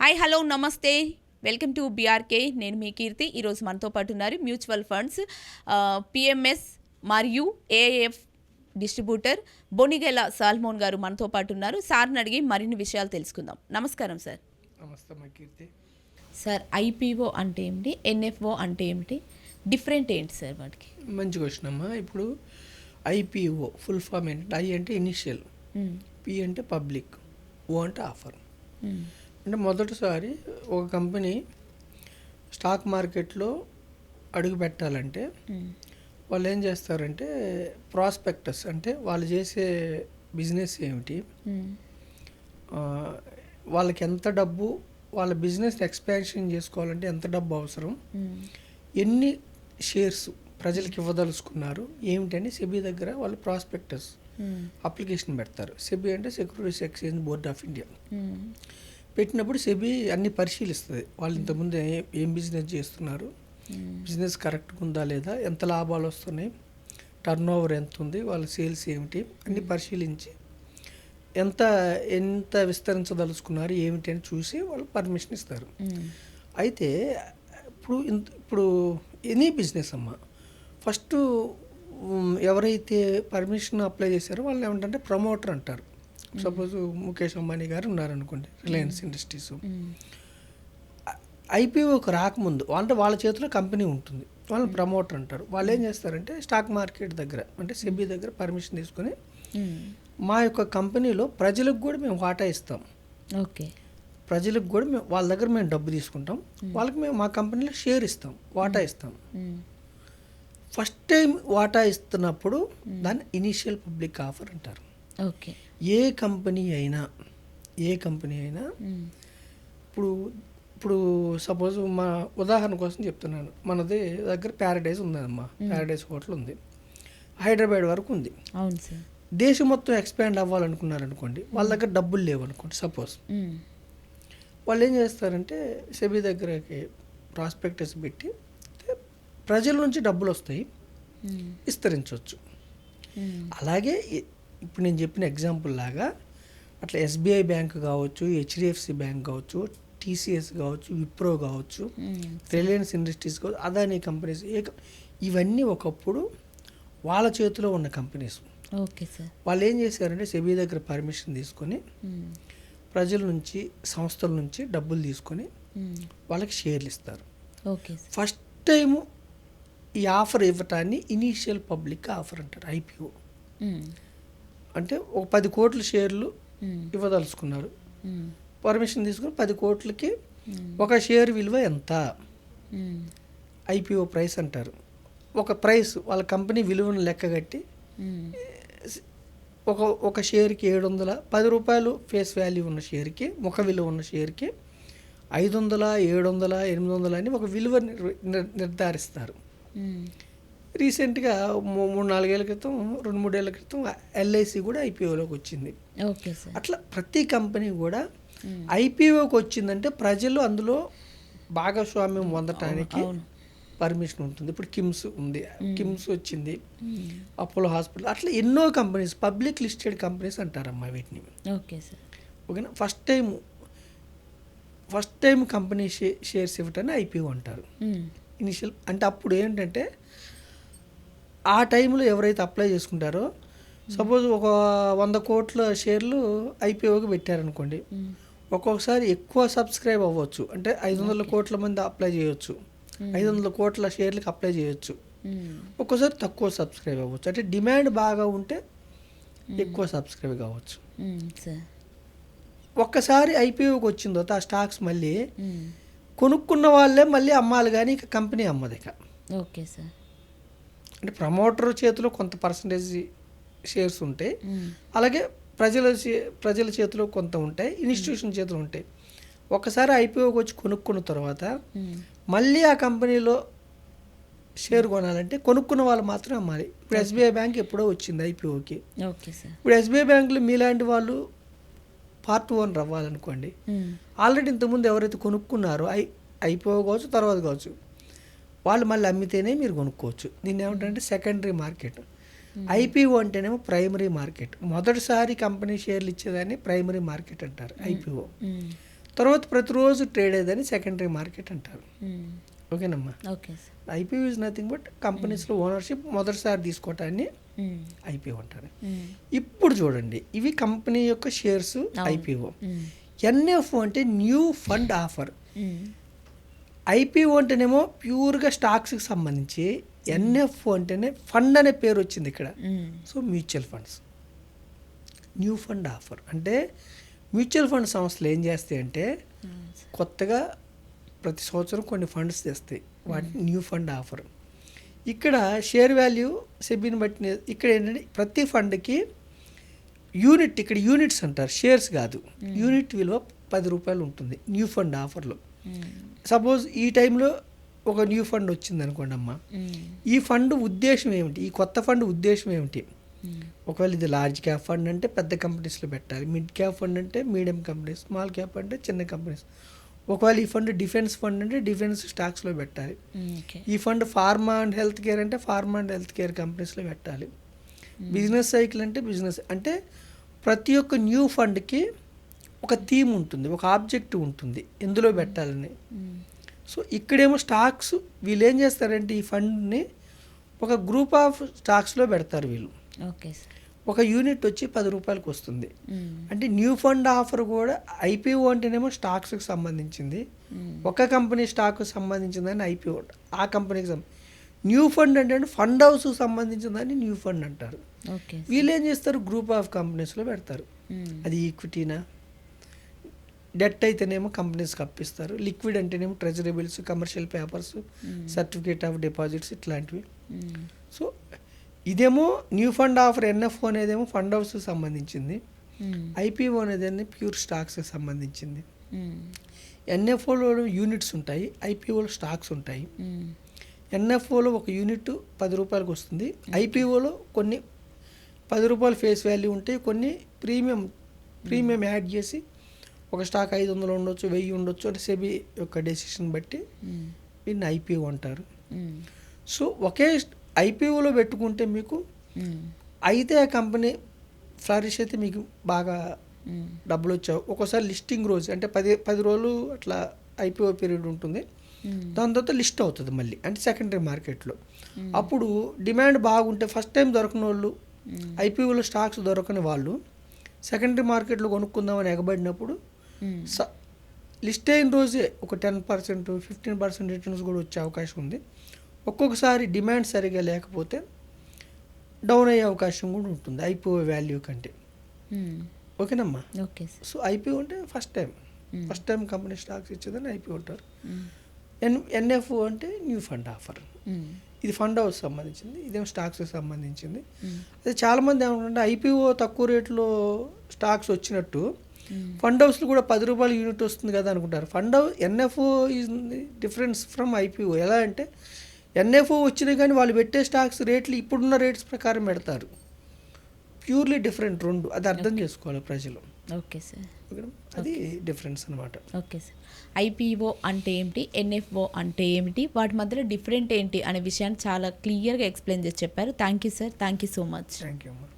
Hi hello నమస్తే welcome to BRK. నేను మీ కీర్తి. ఈరోజు మనతో పాటు ఉన్నారు మ్యూచువల్ ఫండ్స్ పిఎంఎస్ మరియు ఏఎఫ్ డిస్ట్రిబ్యూటర్ బొనిగెల సాల్మోన్ గారు మనతో పాటు ఉన్నారు. సార్ని అడిగి మరిన్ని విషయాలు తెలుసుకుందాం. నమస్కారం సార్. నమస్తే మా కీర్తి. సార్ ఐపీఓ అంటే ఏమిటి, ఎన్ఎఫ్ఓ అంటే ఏమిటి, డిఫరెంట్ ఏంటి సార్ వాటికి? మంచి క్వశ్చన్ అమ్మా. ఇప్పుడు ఐపీఓ ఫుల్ ఫామ్ ఏంటంటే ఐ అంటే ఇనిషియల్, పి అంటే పబ్లిక్, ఓ అంటే ఆఫర్. అంటే మొదటిసారి ఒక కంపెనీ స్టాక్ మార్కెట్లో అడుగు పెట్టాలంటే వాళ్ళు ఏం చేస్తారంటే ప్రాస్పెక్టస్ అంటే వాళ్ళు చేసే బిజినెస్ ఏమిటి, వాళ్ళకి ఎంత డబ్బు, వాళ్ళ బిజినెస్ ఎక్స్పాన్షన్ చేసుకోవాలంటే ఎంత డబ్బు అవసరం, ఎన్ని షేర్స్ ప్రజలకు ఇవ్వదలుచుకున్నారు ఏమిటని సెబీ దగ్గర వాళ్ళు ప్రాస్పెక్టస్ అప్లికేషన్ పెడతారు. సెబీ అంటే securities exchange board of India. పెట్టినప్పుడు సెబీ అన్ని పరిశీలిస్తుంది. వాళ్ళు ఇంతకుముందు ఏం బిజినెస్ చేస్తున్నారు, బిజినెస్ కరెక్ట్గా ఉందా లేదా, ఎంత లాభాలు వస్తున్నాయి, టర్న్ ఓవర్ ఎంత ఉంది, వాళ్ళ సేల్స్ ఏమిటి అన్ని పరిశీలించి ఎంత విస్తరించదలుచుకున్నారు ఏమిటి అని చూసి వాళ్ళు పర్మిషన్ ఇస్తారు. అయితే ఇప్పుడు ఎనీ బిజినెస్ అమ్మ ఫస్ట్ ఎవరైతే పర్మిషన్ అప్లై చేశారో వాళ్ళని ఏమంటే ప్రమోటర్ అంటారు. సపోజ్ ముఖేష్ అంబానీ గారు ఉన్నారనుకోండి, రిలయన్స్ ఇండస్ట్రీస్. ఐపీఓకి రాకముందు అంటే వాళ్ళ చేతిలో కంపెనీ ఉంటుంది, వాళ్ళని ప్రమోటర్ అంటారు. వాళ్ళు ఏం చేస్తారంటే స్టాక్ మార్కెట్ దగ్గర అంటే సెబీ దగ్గర పర్మిషన్ తీసుకొని మా యొక్క కంపెనీలో ప్రజలకు కూడా మేము వాటా ఇస్తాం, ఓకే, ప్రజలకు కూడా మేము వాళ్ళ దగ్గర మేము డబ్బు తీసుకుంటాం, వాళ్ళకి మేము మా కంపెనీలో షేర్ ఇస్తాం, వాటా ఇస్తాం. ఫస్ట్ టైం వాటా ఇస్తున్నప్పుడు దాన్ని ఇనిషియల్ పబ్లిక్ ఆఫర్ అంటారు. ఓకే. ఏ కంపెనీ అయినా ఇప్పుడు సపోజ్ మా ఉదాహరణ కోసం చెప్తున్నాను, మనది దగ్గర ప్యారడైజ్ ఉందమ్మా, ప్యారడైజ్ హోటల్ ఉంది, హైదరాబాద్ వరకు ఉంది. అవును సార్. దేశం మొత్తం ఎక్స్పాండ్ అవ్వాలనుకున్నారనుకోండి, వాళ్ళ దగ్గర డబ్బులు లేవనుకోండి సపోజ్, వాళ్ళు ఏం చేస్తారంటే సెబీ దగ్గరకి ప్రాస్పెక్టస్ పెట్టి ప్రజల నుంచి డబ్బులు వస్తాయి, విస్తరించవచ్చు. అలాగే ఇప్పుడు నేను చెప్పిన ఎగ్జాంపుల్ లాగా అట్లా ఎస్బీఐ బ్యాంక్ కావచ్చు, హెచ్డిఎఫ్సి బ్యాంక్ కావచ్చు, టీసీఎస్ కావచ్చు, విప్రో కావచ్చు, రిలయన్స్ ఇండస్ట్రీస్ కావచ్చు, అదానీ కంపెనీస్, ఇవన్నీ ఒకప్పుడు వాళ్ళ చేతిలో ఉన్న కంపెనీస్. Okay sir. వాళ్ళు ఏం చేశారంటే సెబీ దగ్గర పర్మిషన్ తీసుకొని ప్రజల నుంచి, సంస్థల నుంచి డబ్బులు తీసుకొని వాళ్ళకి షేర్లు ఇస్తారు. ఓకే. ఫస్ట్ టైము ఈ ఆఫర్ ఇవ్వటాన్ని ఇనీషియల్ పబ్లిక్ ఆఫర్ అంటారు, ఐపీఓ. అంటే ఒక 10 కోట్ల షేర్లు ఇవ్వదలుచుకున్నారు, పర్మిషన్ తీసుకుని 10 కోట్లకి ఒక షేర్ విలువ ఎంత, ఐపీఓ ప్రైస్ అంటారు. ఒక ప్రైస్ వాళ్ళ కంపెనీ విలువను లెక్కగట్టి ఒక షేర్కి 710 రూపాయలు ఫేస్ వాల్యూ ఉన్న షేర్కి, ముఖ విలువ ఉన్న షేర్కి 500, 700, 800 అని ఒక విలువ నిర్ధారిస్తారు. రీసెంట్గా 3-4 ఏళ్ళ క్రితం, 2-3 ఏళ్ళ క్రితం ఎల్ఐసి కూడా ఐపీఓలోకి వచ్చింది. Okay sir. అట్లా ప్రతి కంపెనీ కూడా ఐపీఓకి వచ్చిందంటే ప్రజలు అందులో భాగస్వామ్యం పొందటానికి పర్మిషన్ ఉంటుంది. ఇప్పుడు కిమ్స్ ఉంది, కిమ్స్ వచ్చింది, అపోలో హాస్పిటల్, అట్లా ఎన్నో కంపెనీస్, పబ్లిక్ లిస్టెడ్ కంపెనీస్ అంటారమ్మా వీటిని. Okay sir. ఓకేనా. First time company shares ఇవ్వటాన్ని IPO అంటారు, ఇనిషియల్. అంటే అప్పుడు ఏంటంటే ఆ టైంలో ఎవరైతే అప్లై చేసుకుంటారో, సపోజ్ ఒక 100 కోట్ల షేర్లు ఐపీఓకి పెట్టారనుకోండి, ఒక్కొక్కసారి ఎక్కువ సబ్స్క్రైబ్ అవ్వచ్చు, అంటే 500 కోట్ల మంది అప్లై చేయొచ్చు, 500 కోట్ల షేర్లకు అప్లై చేయొచ్చు. ఒక్కోసారి తక్కువ సబ్స్క్రైబ్ అవ్వచ్చు, అంటే డిమాండ్ బాగా ఉంటే ఎక్కువ సబ్స్క్రైబ్ కావచ్చు. ఒక్కసారి ఐపీఓకి వచ్చిన తర్వాత ఆ స్టాక్స్ మళ్ళీ కొనుక్కున్న వాళ్ళే మళ్ళీ అమ్మాలి, కానీ ఇక కంపెనీ అమ్మదు ఇక. Okay sir. అంటే ప్రమోటర్ చేతిలో కొంత పర్సంటేజ్ షేర్స్ ఉంటాయి, అలాగే ప్రజల చేతిలో కొంత ఉంటాయి, ఇన్స్టిట్యూషన్ చేతిలో ఉంటాయి. ఒకసారి ఐపీఓకి వచ్చి కొనుక్కున్న తర్వాత మళ్ళీ ఆ కంపెనీలో షేర్ కొనాలంటే కొనుక్కున్న వాళ్ళు మాత్రం అమ్మాలి. ఇప్పుడు ఎస్బీఐ బ్యాంక్ ఎప్పుడో వచ్చింది ఐపీఓకి. Okay sir. ఇప్పుడు ఎస్బీఐ బ్యాంకులో మీలాంటి వాళ్ళు పార్ట్ ఓనర్ అవ్వాలనుకోండి, ఆల్రెడీ ఇంతకుముందు ఎవరైతే కొనుక్కున్నారో ఐపీఓ కావచ్చు, తర్వాత కావచ్చు, వాళ్ళు మళ్ళీ అమ్మితేనే మీరు కొనుక్కోవచ్చు. దీన్ని ఏమంటారంటే సెకండరీ మార్కెట్. ఐపీఓ అంటేనేమో ప్రైమరీ మార్కెట్. మొదటిసారి కంపెనీ షేర్లు ఇచ్చేదాన్ని ప్రైమరీ మార్కెట్ అంటారు ఐపీఓ. తర్వాత ప్రతిరోజు ట్రేడ్ అయ్యేదని సెకండరీ మార్కెట్ అంటారు. ఓకేనమ్మా. Okay sir. IPO is nothing but కంపెనీస్లో ఓనర్షిప్ మొదటిసారి తీసుకోవటాన్ని ఐపీఓ అంటారు. ఇప్పుడు చూడండి, ఇవి కంపెనీ యొక్క షేర్స్ ఐపీఓ. ఎన్ఎఫ్ అంటే న్యూ ఫండ్ ఆఫర్. ఐపీఓ అంటేనేమో ప్యూర్గా స్టాక్స్కి సంబంధించి, ఎన్ఎఫ్ అంటేనే ఫండ్ అనే పేరు వచ్చింది ఇక్కడ. So mutual funds, new fund offer అంటే మ్యూచువల్ ఫండ్ సంస్థలు ఏం చేస్తాయి అంటే కొత్తగా ప్రతి సంవత్సరం కొన్ని ఫండ్స్ తెస్తాయి, వాటిని న్యూ ఫండ్ ఆఫర్. ఇక్కడ షేర్ వాల్యూ సెబీని బట్టి ఇక్కడ ఏంటంటే ప్రతి ఫండ్కి యూనిట్, ఇక్కడ యూనిట్స్ అంటారు, షేర్స్ కాదు, యూనిట్ విలువ 10 రూపాయలు ఉంటుంది న్యూ ఫండ్ ఆఫర్లో. సపోజ్ ఈ టైంలో ఒక న్యూ ఫండ్ వచ్చింది అనుకోండి అమ్మ, ఈ ఫండ్ ఉద్దేశం ఏమిటి, ఈ కొత్త ఫండ్ ఉద్దేశం ఏమిటి? ఒకవేళ ఇది లార్జ్ క్యాప్ ఫండ్ అంటే పెద్ద కంపెనీస్లో పెట్టాలి, మిడ్ క్యాప్ ఫండ్ అంటే మీడియం కంపెనీస్, స్మాల్ క్యాప్ అంటే చిన్న కంపెనీస్. ఒకవేళ ఈ ఫండ్ డిఫెన్స్ ఫండ్ అంటే డిఫెన్స్ స్టాక్స్లో పెట్టాలి. ఈ fund pharma and health care అంటే ఫార్మా అండ్ హెల్త్ కేర్ కంపెనీస్లో పెట్టాలి. బిజినెస్ సైకిల్ అంటే బిజినెస్. అంటే ప్రతి ఒక్క న్యూ ఫండ్కి ఒక థీమ్ ఉంటుంది, ఒక ఆబ్జెక్టివ్ ఉంటుంది ఎందులో పెట్టాలని. సో ఇక్కడేమో స్టాక్స్ వీళ్ళు ఏం చేస్తారంటే ఈ ఫండ్ని ఒక గ్రూప్ ఆఫ్ స్టాక్స్లో పెడతారు వీళ్ళు. Okay sir. ఒక యూనిట్ వచ్చి 10 రూపాయలకు వస్తుంది. అంటే న్యూ ఫండ్ ఆఫర్ కూడా ఐపీఓ అంటేనేమో స్టాక్స్కి సంబంధించింది, ఒక కంపెనీ స్టాక్కి సంబంధించిందని ఐపీఓ, ఆ కంపెనీకి న్యూ ఫండ్ అంటే ఫండ్ హౌస్కి సంబంధించిందని న్యూ ఫండ్ అంటారు. వీళ్ళు ఏం చేస్తారు, గ్రూప్ ఆఫ్ కంపెనీస్లో పెడతారు. అది ఈక్విటీనా, డెట్ అయితేనేమో కంపెనీస్కి అప్పిస్తారు, లిక్విడ్ అంటేనేమో treasury bills, commercial papers, certificate of deposits ఇట్లాంటివి. సో ఇదేమో న్యూ ఫండ్ ఆఫర్. ఎన్ఎఫ్ఓ అనేదేమో ఫండ్ హౌస్కి సంబంధించింది, ఐపీఓ అనేది ప్యూర్ స్టాక్స్కి సంబంధించింది. ఎన్ఎఫ్ఓలో యూనిట్స్ ఉంటాయి, ఐపీఓలో స్టాక్స్ ఉంటాయి. ఎన్ఎఫ్ఓలో ఒక యూనిట్ 10 రూపాయలకు వస్తుంది, ఐపీఓలో కొన్ని 10 రూపాయలు ఫేస్ వాల్యూ ఉంటాయి, కొన్ని ప్రీమియం యాడ్ చేసి ఒక స్టాక్ 500 ఉండొచ్చు, 1000 ఉండొచ్చు. అంటే సెబీ యొక్క డెసిషన్ బట్టి వీటిని ఐపీఓ అంటారు. సో ఒకే ఐపీఓలో పెట్టుకుంటే మీకు అయితే ఆ కంపెనీ ఫ్లరిష్ అయితే మీకు బాగా డబ్బులు వచ్చావు. ఒక్కోసారి లిస్టింగ్ రోజు అంటే 10 రోజులు అట్లా ఐపీఓ పీరియడ్ ఉంటుంది, దాని తర్వాత లిస్ట్ అవుతుంది మళ్ళీ, అంటే సెకండరీ మార్కెట్లో. అప్పుడు డిమాండ్ బాగుంటే ఫస్ట్ టైం దొరకని వాళ్ళు, ఐపీఓలో స్టాక్స్ దొరకని వాళ్ళు సెకండరీ మార్కెట్లో కొనుక్కుందామని ఎగబడినప్పుడు లిస్ట్ అయిన రోజే ఒక 10%, 15% రిటర్న్స్ కూడా వచ్చే అవకాశం ఉంది. ఒక్కొక్కసారి డిమాండ్ సరిగా లేకపోతే డౌన్ అయ్యే అవకాశం కూడా ఉంటుంది ఐపీఓ వాల్యూ కంటే. ఓకేనమ్మా. ఓకే. సో ఐపీఓ అంటే ఫస్ట్ టైం కంపెనీ స్టాక్స్ ఇచ్చేదని ఐపీఓ అంటారు. ఎన్ఎఫ్ఓ అంటే న్యూ ఫండ్ ఆఫర్. ఇది ఫండ్ హౌస్ సంబంధించింది, ఇదేమో స్టాక్స్కి సంబంధించింది. అదే చాలామంది ఏమంటే ఐపీఓ తక్కువ రేట్లో స్టాక్స్ వచ్చినట్టు ఫండ్ హౌస్లో కూడా 10 రూపాయల యూనిట్ వస్తుంది కదా అనుకుంటారు. Fund house NFO is difference from IPO. ఎలా అంటే ఎన్ఎఫ్ఓ వచ్చినా కానీ వాళ్ళు పెట్టే స్టాక్స్ రేట్లు ఇప్పుడున్న రేట్స్ ప్రకారం పెడతారు, ప్యూర్లీ డిఫరెంట్ రెండు. అది అర్థం చేసుకోవాలి ప్రజలు. Okay sir. అది డిఫరెన్స్ అనమాట. Okay sir. ఐపీఓ అంటే ఏమిటి, ఎన్ఎఫ్ఓ అంటే ఏమిటి, వాటి మధ్యలో డిఫరెంట్ ఏంటి అనే విషయాన్ని చాలా క్లియర్గా ఎక్స్ప్లెయిన్ చేసి చెప్పారు. Thank you sir, thank you so much. Thank you అమ్మా.